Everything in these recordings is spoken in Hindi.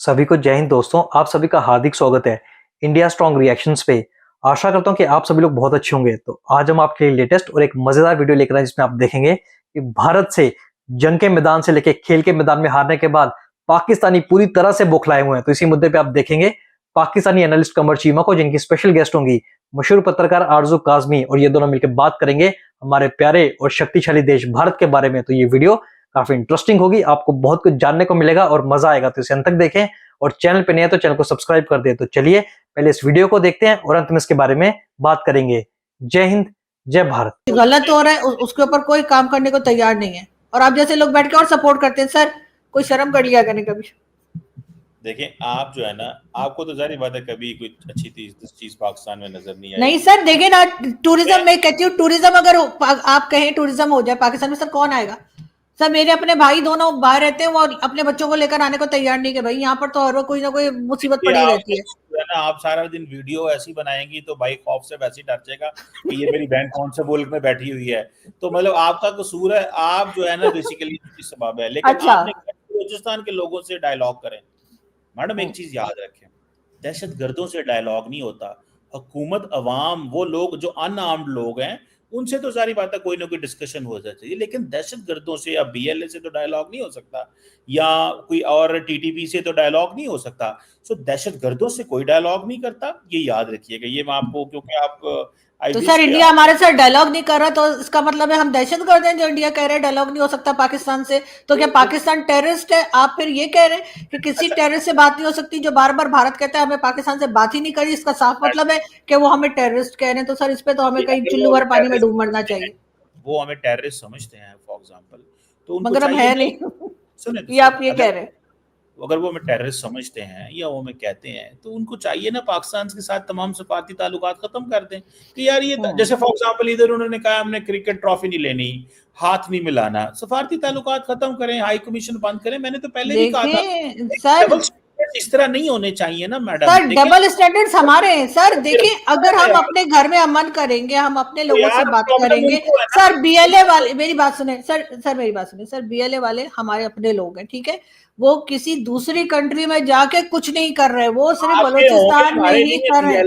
सभी को जय हिंद दोस्तों। आप सभी का हार्दिक स्वागत है इंडिया स्ट्रॉन्ग रिएक्शंस पे। आशा करता हूं कि आप सभी लोग बहुत अच्छे होंगे। तो आज हम आपके लिए लेटेस्ट और एक मजेदार वीडियो लेकर आए जिसमें आप देखेंगे कि भारत से जंग के मैदान से लेकर खेल के मैदान में हारने के बाद पाकिस्तानी पूरी तरह से बौखलाए हुए हैं। तो इसी मुद्दे पे आप देखेंगे पाकिस्तानी एनालिस्ट कमर चीमा को, जिनकी स्पेशल गेस्ट होंगी मशहूर पत्रकार आरजू काजमी, और ये दोनों मिलकर बात करेंगे हमारे प्यारे और शक्तिशाली देश भारत के बारे में। तो ये वीडियो काफी इंटरेस्टिंग होगी, आपको बहुत कुछ जानने को मिलेगा और मजा आएगा। तो इसे अंत तक देखें और चैनल पे नए हैं तो चैनल को सब्सक्राइब कर दे। तो चलिए पहले इस वीडियो को देखते हैं और अंत में इसके बारे में बात करेंगे। जय हिंद, जय भारत। गलत हो रहा है उसके ऊपर कोई काम करने को तैयार नहीं है, और आप जैसे लोग बैठ के और सपोर्ट करते हैं। सर कोई शर्म कर लिया करने कभी। देखिए आप जो है ना, आपको तो जारी बात है कभी कोई अच्छी चीज पाकिस्तान में नजर नहीं आई। नहीं सर, देखिए ना, टूरिज्म में कहती हूँ, टूरिज्म अगर आप कहें टूरिज्म हो जाए पाकिस्तान में, सर कौन आएगा? सर मेरे अपने भाई दोनों बाहर रहते हैं, वो अपने बच्चों को लेकर आने को तैयार नहीं कि भाई यहाँ पर तो हर कोई ना कोई मुसीबत पड़ी रहती है। ना आप सारा दिन वीडियो ऐसी बनाएंगी तो भाई खौफ से वैसे ही डर जाएगा कि ये मेरी बहन कौन से मुल्क में बैठी हुई है। तो मतलब आपका कसूर है, आप जो है ना बेसिकली सबब है। लेकिन अच्छा। आपने बलूचिस्तान के लोगों से डायलॉग करें। मैडम एक चीज याद रखें, दहशतगर्दों से डायलॉग नहीं होता। हुकूमत, अवाम, वो लोग जो अनआर्म्ड लोग हैं उनसे तो सारी बात है कोई ना कोई डिस्कशन हो जाती है, लेकिन दहशतगर्दों से या बीएलए से तो डायलॉग नहीं हो सकता, या कोई और टीटीपी से तो डायलॉग नहीं हो सकता। सो दहशतगर्दों से कोई डायलॉग नहीं करता, ये याद रखिएगा। ये मैं आपको, क्योंकि आप तो सर इंडिया हमारे साथ डायलॉग नहीं कर रहा, तो इसका मतलब है हम दहशतगर्द हैं जो इंडिया कह रहे हैं डायलॉग नहीं हो सकता पाकिस्तान से। तो क्या पाकिस्तान टेररिस्ट है? आप फिर ये कह रहे हैं कि किसी टेररिस्ट से बात नहीं हो सकती, जो बार बार भारत कहता है हमें पाकिस्तान से बात ही नहीं करी, इसका साफ मतलब है कि वो हमें टेररिस्ट कह रहे हैं। तो सर इस पे तो हमें कहीं चुल्लू भर पानी में डूब मरना चाहिए। वो हमें टेररिस्ट समझते हैं फॉर एग्जांपल, तो उनको मगर हम है नहीं। सुने ये आप ये कह रहे हैं, अगर वो हमें टेररिस्ट समझते हैं या वो हमें कहते हैं, तो उनको चाहिए ना पाकिस्तान के साथ तमाम सफारती ताल्लुकात खत्म कर दें कि यार ये जैसे फॉर एग्जांपल इधर उन्होंने कहा हमने क्रिकेट ट्रॉफी नहीं लेनी, हाथ नहीं मिलाना, सफारती ताल्लुकात खत्म करें, हाई कमीशन बंद करें। मैंने तो पहले भी कहा था सर इस तरह नहीं होने चाहिए ना मैडम। सर डबल स्टैंडर्ड्स हमारे हैं सर। देखिए अगर हम अपने घर में अमन करेंगे, हम अपने लोगों से बात करेंगे। सर बीएलए वाले, मेरी बात सुने सर मेरी बात सुने सर, बीएलए वाले हमारे अपने लोग हैं, ठीक है? वो किसी दूसरी कंट्री में जाके कुछ नहीं कर रहे, वो सिर्फ बलूचिस्तान में ही कर रहे हैं।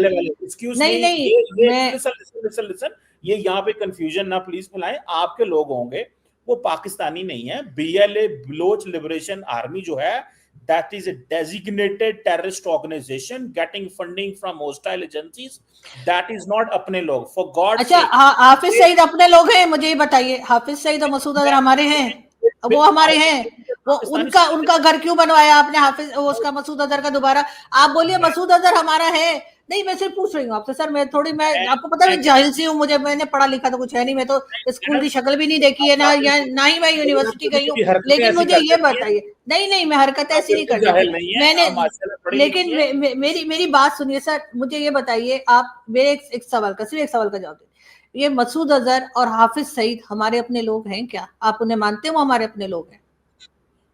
नहीं, ये यहाँ पे कंफ्यूजन ना प्लीज फैलाएं। आपके लोग होंगे, वो पाकिस्तानी नहीं है। बीएलए, बलोच लिबरेशन आर्मी जो है, that is a designated terrorist organization getting funding from hostile agencies. That is not अपने लोग, for God's अच्छा, sake। हाफिज सईद अपने लोग हैं? मुझे ये बताइए, हाफिज सईद और मसूद अजहर हमारे हैं? वो हमारे हैं। वो उनका घर क्यों बनवाया आपने हाफिज उसका मसूद अजहर का दोबारा? आप बोलिए मसूद अजहर हमारा है। नहीं, मैं सिर्फ पूछ रही हूँ आपसे सर। मैं आपको पता है जाहिल सी हूँ, मैंने पढ़ा लिखा तो कुछ है नहीं, मैं तो स्कूल की शक्ल भी नहीं देखी है ना ही मैं यूनिवर्सिटी गई हूँ। लेकिन मुझे ये बताइए, नहीं मैं हरकत ऐसी नहीं करती मैंने। लेकिन मेरी बात सुनिए सर, मुझे ये बताइए, आप मेरे एक सवाल का, सिर्फ एक सवाल का जवाब दीजिए। ये मसूद अजहर और हाफिज सईद हमारे अपने लोग हैं क्या? आप उन्हें मानते हो हमारे अपने लोग हैं?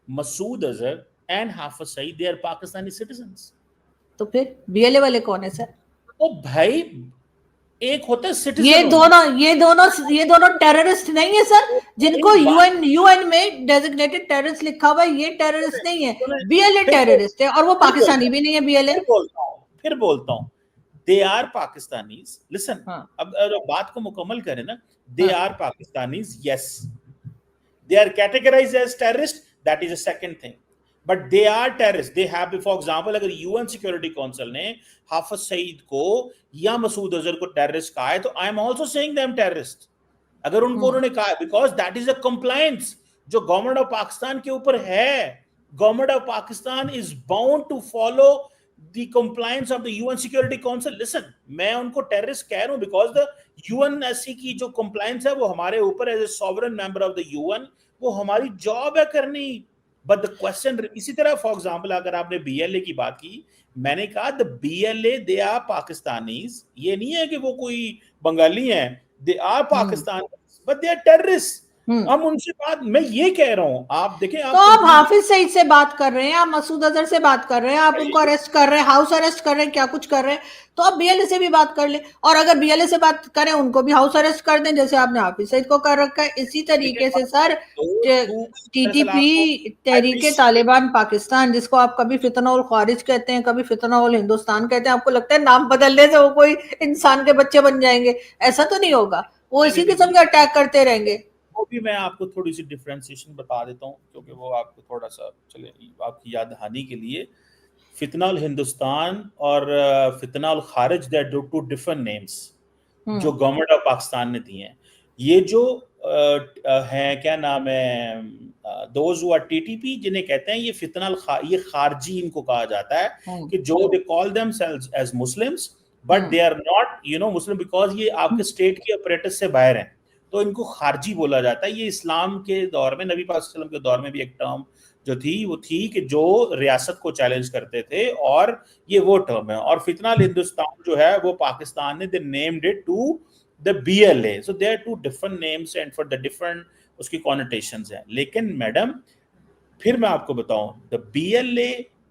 Masood Azhar and Hafiz Saeed, they are Pakistani citizens. तो फिर बीएलए वाले कौन है सर? ओ भाई, एक होता है सिटीजन। ये दोनों टेररिस्ट नहीं है सर, जिनको यूएन में डेजिग्नेटेड टेररिस्ट लिखा हुआ है। ये टेररिस्ट नहीं है, बीएलए टेररिस्ट है, और वो पाकिस्तानी भी नहीं है बीएलए। फिर बोलता हूं दे आर पाकिस्तानीज। लिसन, अब बात को मुकम्मल करें ना, they are Pakistanis, yes. They are categorised as terrorist, that is a second thing, but they are terrorist. They have, for example, अगर यूएन सिक्योरिटी काउंसिल ने हाफिज सईद को या मसूद अजहर को टेररिस्ट कहा है, तो I am also saying them terrorist. अगर उनको उन्होंने कहा, because that is a compliance जो गवर्नमेंट ऑफ पाकिस्तान के ऊपर है। Government of Pakistan is bound to follow the compliance of the UN security council. Listen, मैं उनको टेररिस्ट कह रहा हूं बिकॉज द यूएनएससी की जो कंप्लायंस है वो हमारे ऊपर as a sovereign member of the UN, वो हमारी जॉब है करनी। बट द क्वेश्चन, इसी तरह फॉर एग्जांपल अगर आपने बीएलए की बात की, मैंने कहा the BLA they are Pakistanis. ये नहीं है कि वो कोई बंगाली हैं, they are Pakistan, but they are terrorist. हम उनसे बात, मैं ये कह रहा हूं, आप देखें, तो आप हाफिज सईद से बात कर रहे हैं, आप मसूद अजहर से बात कर रहे हैं, आप उनको अरेस्ट कर रहे हैं, हाउस अरेस्ट कर रहे हैं, क्या कुछ कर रहे हैं, तो आप बीएलए से भी बात कर ले, और अगर बीएलए से बात करें उनको भी हाउस अरेस्ट कर दें, जैसे आपने हाफिज सईद को कर रखा है। इसी तरीके से सर टीटीपी, तहरीके तालिबान पाकिस्तान, जिसको आप कभी फितना उल खारिज कहते हैं, कभी फितना उल हिंदुस्तान कहते हैं, आपको लगता है नाम बदलने से वो कोई इंसान के बच्चे बन जाएंगे? ऐसा तो नहीं होगा, वो इसी किस्म के अटैक करते रहेंगे। वो भी मैं आपको थोड़ी सी डिफरेंशिएशन बता देता हूँ, क्योंकि वो आपको थोड़ा सा चले आपकी याद दहानी के लिए, फितना उल हिंदुस्तान और Fitna ul Kharij, they are two different names जो गवर्नमेंट ऑफ पाकिस्तान ने दिए हैं। ये जो हैं, क्या नाम है, दोज हु आर टीटीपी, जिन्हें कहते हैं ये फितना ये खारजी इनको कहा जाता है, कि जो they call themselves as Muslims but they are not Muslim, because ये आपके स्टेट की अपरेटस से बाहर हैं, तो इनको खारजी बोला जाता है। ये इस्लाम के दौर में, नबी पाक सल्लल्लाहु अलैहि वसल्लम के दौर में भी एक टर्म जो थी वो थी कि जो रियासत को चैलेंज करते थे, और ये वो टर्म है। और फितना हिंदुस्तान जो है वो पाकिस्तान ने they named it to the BLA, so there two different names and for the different उसकी कॉनोटेशंस हैं। लेकिन मैडम, फिर मैं आपको बताऊं, द बीएलए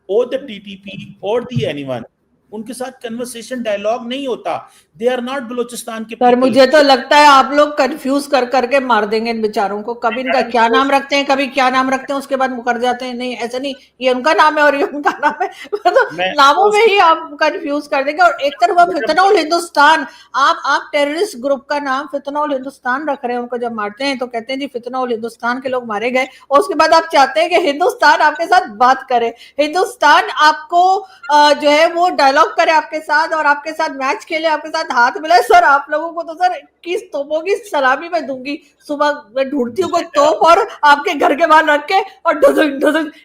और द टीटीपी और द एनीवन, उनके साथ कन्वर्सेशन डायलॉग नहीं होता। दे आर नॉट बलोचिस्तान के। पर मुझे तो लगता है आप लोग कंफ्यूज कर करके मार देंगे इन बेचारों को, कभी इनका क्या नाम रखते हैं, कभी क्या नाम रखते हैं, उसके बाद मुकर जाते हैं। नहीं, ऐसा नहीं, ये उनका नाम है और ये उनका नाम है, तो नामों में ही आप कंफ्यूज कर देंगे। और एक तरफ आप फितना उल हिंदुस्तान, आप टेररिस्ट ग्रुप का नाम फितना उल हिंदुस्तान रख रहे हैं, उनको जब मारते हैं तो कहते हैं जी फितना उल हिंदुस्तान के लोग मारे गए, और उसके बाद आप चाहते हैं कि हिंदुस्तान आपके साथ बात करे, हिंदुस्तान आपको जो है वो डायलॉग करे आपके साथ, और आपके साथ मैच खेले, आपके साथ हाथ मिलाए। सर आप लोगों को तो सर 21 तोपों की सलामी मैं दूंगी, सुबह मैं ढूंढती हूँ कोई तोप और आपके घर के बाहर रख के, और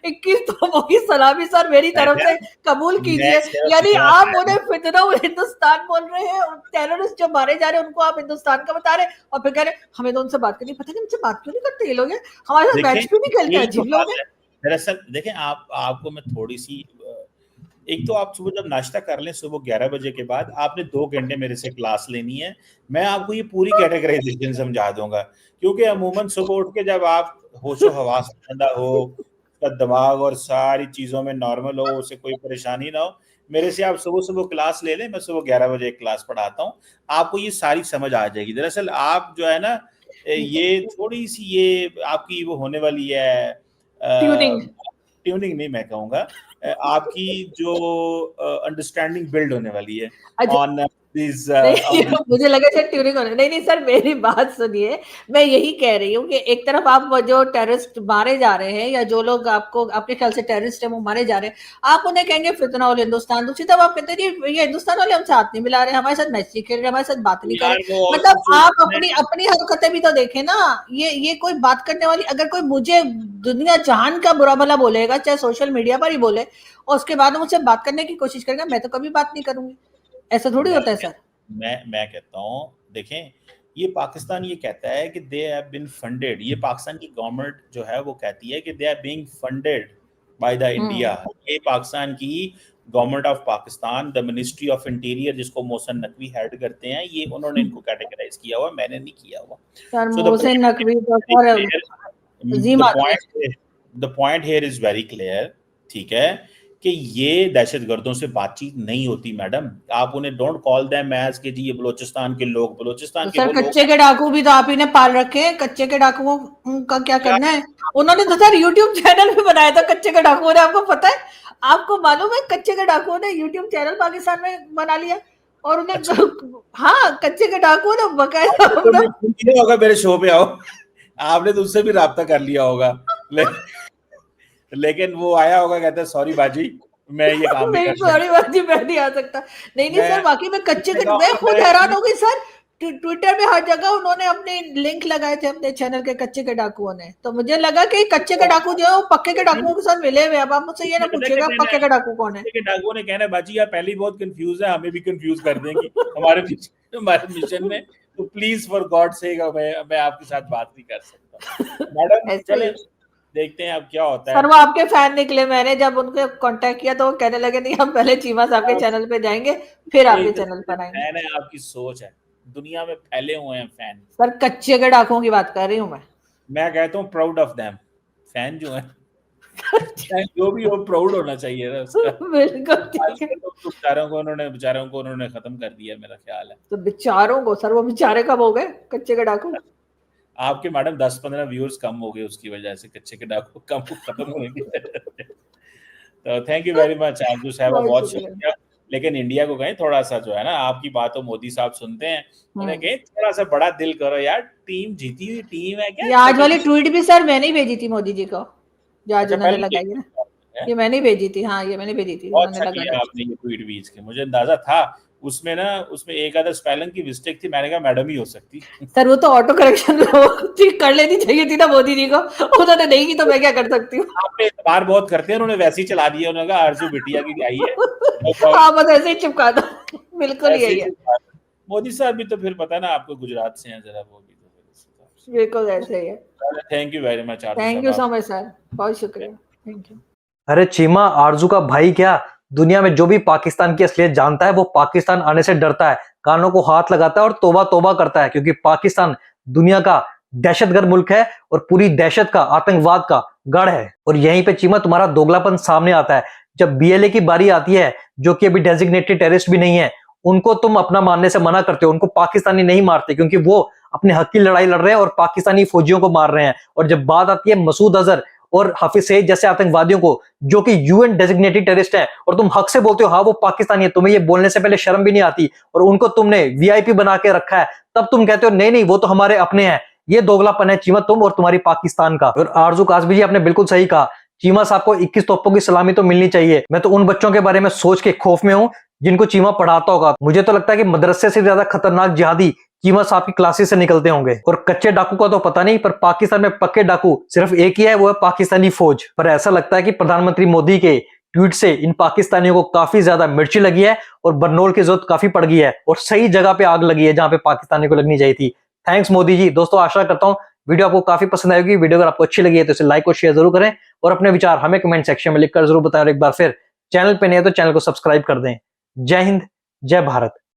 21 तोपों की सलामी सर मेरी तरफ से कबूल कीजिए। यानी आप उन्हें फितना उल हिंदुस्तान बोल रहे हैं, और टेररिस्ट जो मारे जा रहे हैं उनको आप हिंदुस्तान का बता रहे हैं, और फिर कह रहे हमें तो उनसे बात करनी, पता नहीं उनसे बात क्यों नहीं करते ये लोग, हमारे साथ मैच क्यों नहीं खेलते, अजीब लोग हैं। दरअसल देखें, आपको मैं थोड़ी सी, एक तो आप सुबह जब नाश्ता कर लें, सुबह 11 बजे के बाद आपने 2 घंटे मेरे से क्लास लेनी है, मैं आपको ये पूरी कैटेगराइजेशन समझा दूंगा। क्योंकि अमूमन सुबह उठ के जब आप होशो हवास ठंडा हो, दिमाग और सारी चीजों में नॉर्मल हो, उसे कोई परेशानी ना हो, मेरे से आप सुबह सुबह क्लास ले लें, मैं सुबह 11 बजे एक क्लास पढ़ाता हूँ, आपको ये सारी समझ आ जाएगी। दरअसल आप जो है ना, ये थोड़ी सी ये आपकी वो होने वाली है, ट्यूनिंग नहीं मैं कहूँगा, आपकी जो अंडरस्टैंडिंग बिल्ड होने वाली है ऑन दिस। मुझे लगा सर ट्यूनिंग होने, नहीं सर मेरी बात सुनिए, मैं यही कह रही हूँ कि एक तरफ आप जो टेररिस्ट मारे जा रहे हैं, या जो लोग आपको आपके ख्याल से टेररिस्ट है वो मारे जा रहे हैं, आप उन्हें कहेंगे फितना उल हिंदुस्तान, दूसरी तरफ आप कहते हैं ये हिंदुस्तान वाले हमसे हाथ नहीं मिला रहे, हमारे साथ मैच नहीं खेल रहे, हमारे साथ बात नहीं कर रहे। मतलब आप अपनी हरकतें भी तो देखें ना। ये कोई बात करने वाली, अगर कोई मुझे दुनिया जहान का बुरा भला बोलेगा, चाहे सोशल मीडिया पर ही बोले, और उसके बाद मुझसे बात करने की कोशिश करेगा, मैं तो कभी बात नहीं करूंगी। ऐसा थोड़ी होता है सर। मैं कहता हूँ, देखें, ये पाकिस्तान ये कहता है कि दे हैव बीन फंडेड, ये पाकिस्तान की गवर्नमेंट जो है वो कहती है कि they are being funded by the India. ये पाकिस्तान की government of Pakistan, the ministry of interior, जिसको मोहसिन नकवी हेड करते हैं, ये उन्होंने इनको कैटेगराइज किया हुआ, मैंने नहीं किया हुआ। The point here is very clear, ठीक है, कि ये दहशतगर्दों से बातचीत नहीं होती मैडम। आप उन्हें डोंट कॉल देम एज कि जी ये बलोचिस्तान के लोग, बलोचिस्तान के सर कच्चे के डाकू भी तो आप ही ने पाल रखे हैं, कच्चे के डाकुओं का क्या करना है? उन्होंने तो सर यूट्यूब चैनल भी बनाया था कच्चे के डाकुओं ने, आपको पता है? आपको मालूम है कच्चे के डाकुओं ने यूट्यूब चैनल पाकिस्तान में बना लिया, और उन्हें हाँ कच्चे के डाकुओं ने बकायदा होगा मेरे शो पे आओ, आपने तो उससे भी राब्ता कर लिया होगा, लेकिन वो आया होगा, कहता है सॉरी बाजी मैं ये काम नहीं कर सकता। सॉरी बाजी मैं नहीं आ सकता। नहीं सर, वाकई में कच्चे के, मैं खुद हैरान हो गई सर, ट्विटर में हर जगह उन्होंने अपने लिंक लगाए थे अपने चैनल के कच्चे के डाकुओं ने, तो मुझे लगा कि कच्चे के डाकू जो है वो पक्के के डाकुओं के साथ मिले हुए। अब आप मुझसे ये ना पूछेगा पक्के के डाकू कौन है। पक्के के डाकुओं ने कहना बाजी आप पहले ही बहुत कंफ्यूज है, हमें भी कंफ्यूज कर देंगी हमारे मिशन में, तो प्लीज फॉर गॉड सेक मैं आपके साथ बात नहीं कर सकता। मैडम चले देखते हैं अब क्या होता है। सर वो आपके फैन निकले, मैंने जब उनको कांटेक्ट किया तो वो कहने लगे नहीं हम पहले चीमा साहब के चैनल पे जाएंगे फिर आपके चैनल पर आएंगे। फैन है, आपकी सोच है, दुनिया में फैले हुए हैं फैन। सर कच्चे के डाकुओं की बात कर रही हूँ मैं। मैं कहता हूँ प्राउड ऑफ देम, फैन जो है जो भी हो प्राउड होना चाहिए ना उसका। बिल्कुल ठीक है। तो बेचारों को उन्होंने खत्म कर दिया, मेरा ख्याल है। तो बेचारों को सर, वो बेचारे कब हो गए कच्चे के डाकू? आपके मैडम 10-15 व्यूअर्स कम हो गए उसकी वजह से, कच्चे के डाकू कम खत्म होने की। तो थैंक यू वेरी मच आरजू साहब, बहुत शुक्रिया। लेकिन इंडिया को कहें थोड़ा सा जो है ना, आपकी बातों मोदी साहब सुनते हैं, उन्हें कहें थोड़ा सा बड़ा दिल करो यार, टीम जीती हुई टीम है क्या। ये आज वाली ट्वीट भी सर मैंने ही भेजी थी मोदी जी को, जो आज उन्होंने लगाई है ना, ये मैंने भेजी थी। हाँ, ये मैंने भेजी थी, बहुत उन्होंने अच्छा किया आपने ये ट्वीट बीच के, मुझे अंदाजा था उसमें ना, उसमें एक आधा स्पेलिंग की मिस्टेक थी, मैंने कहा मैडम ही हो सकती। सर वो तो ऑटो करेक्शन कर लेनी चाहिए थी ना मोदी जी को, उन्होंने नहीं की तो मैं क्या कर सकती हूँ। आपने इतबार बहुत करते हैं, उन्होंने वैसे ही चला दिया, उन्होंने कहा आरजू बिटिया की आई है, हाँ बस ऐसे ही चिपका दो, बिल्कुल यही है। मोदी साहब भी तो फिर पता ना आपको गुजरात से हैं जरा, वो भी तो बिल्कुल ऐसे ही है। Thank you very much Aarzoo, thank you so much sir, बहुत शुक्रिया, थैंक यू। अरे चीमा, आरजू का भाई क्या, दुनिया में जो भी पाकिस्तान की असलियत जानता है वो पाकिस्तान आने से डरता है, कानों को हाथ लगाता है और तौबा तौबा करता है, क्योंकि पाकिस्तान दुनिया का दहशतगर्द मुल्क है और पूरी दहशत का, आतंकवाद का गढ़ है। और यहीं पे चीमा तुम्हारा दोगलापन सामने आता है। जब बीएलए की बारी आती है, जो कि अभी डेजिग्नेटेड टेररिस्ट भी नहीं है, उनको तुम अपना मानने से मना करते हो। उनको पाकिस्तानी नहीं मारते क्योंकि वो अपने हक की लड़ाई लड़ रहे हैं और पाकिस्तानी फौजियों को मार रहे हैं। और जब बात आती है मसूद अजहर और हाफिज सईद जैसे आतंकवादियों को, जो कि यूएन डेजिग्नेटेड टेररिस्ट हैं, और तुम हक से बोलते हो हाँ वो पाकिस्तानी है, तुम्हें ये बोलने से पहले शर्म भी नहीं आती, और उनको तुमने वीआईपी बना के रखा है, तब तुम कहते हो नहीं नहीं वो तो हमारे अपने हैं। ये दोगलापन है चीमा, तुम और तुम्हारी पाकिस्तान का। और आरजू कासबी जी, आपने बिल्कुल सही कहा, चीमा साहब को 21 तोपों की सलामी तो मिलनी चाहिए। मैं तो उन बच्चों के बारे में सोच के खौफ में हूं जिनको चीमा पढ़ाता होगा। मुझे तो लगता है कि मदरसे से ज्यादा खतरनाक जिहादी चीमा साहब की क्लासेस से निकलते होंगे। और कच्चे डाकू का तो पता नहीं, पर पाकिस्तान में पक्के डाकू सिर्फ एक ही है, वो है पाकिस्तानी फौज। पर ऐसा लगता है कि प्रधानमंत्री मोदी के ट्वीट से इन पाकिस्तानियों को काफी ज्यादा मिर्ची लगी है और बरनौल की जरूरत काफी पड़ गई है, और सही जगह पे आग लगी है जहां पे पाकिस्तानियों को लगनी चाहिए थी। थैंक्स मोदी जी। दोस्तों, आशा करता हूं वीडियो आपको काफी पसंद आएगी। वीडियो अगर आपको अच्छी लगी है तो इसे लाइक और शेयर जरूर करें, और अपने विचार हमें कमेंट सेक्शन में लिखकर जरूर बताएं। और एक बार फिर चैनल पे नहीं है तो चैनल को सब्सक्राइब कर दें। जय हिंद, जय भारत।